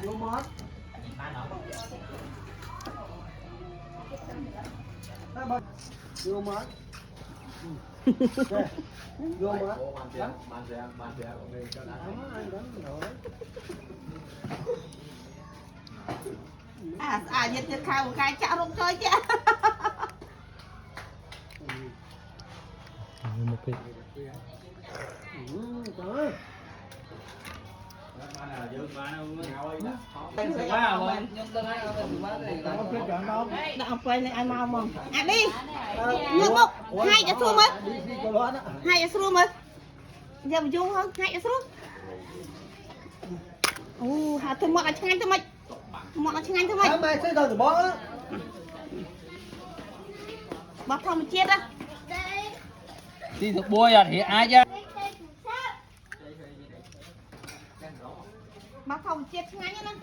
Vô mới. Vô mới. Nhiệt nhiệt khao một cái chảo rung chơi chứ. một cái Đã quay lại ai mau mong. À đi. Nước bốc. Hai cho xuống mới. Hai cho xuống mới. Giờ mình chung hơn. Hai cho xuống. Hà thôi mọt là chân anh thôi mày. Mọt là chân anh thôi mày. Mày sẽ rồi bỏ đó. Bọc thòng chết á. đi được bôi à thì ai chứ Bọc thòng chết chân anh nhá.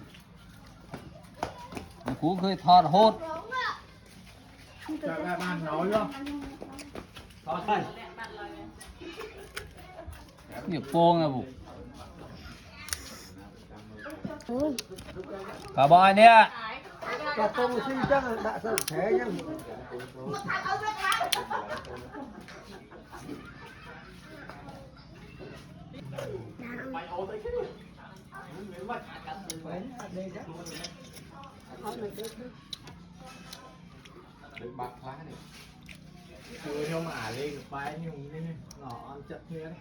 cú khơi thọt hốt Ra bàn nói luôn. nhiều pôn à bụng cả bò nè Cả công xin chắc là đã sợ thế nhá. được bạc lá này cười không mà lên bài nhung như nó ăn chật như thế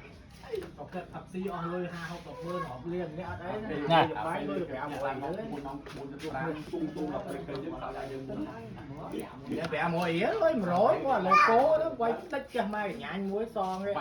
có cái thập sĩ on lôi ha học đọc lôi học liền cái đấy này bài lôi được bẻ một lần nữa bẻ một ý thôi mà rối quá lô cố đó quay tích cho mai nhà anh muối son cái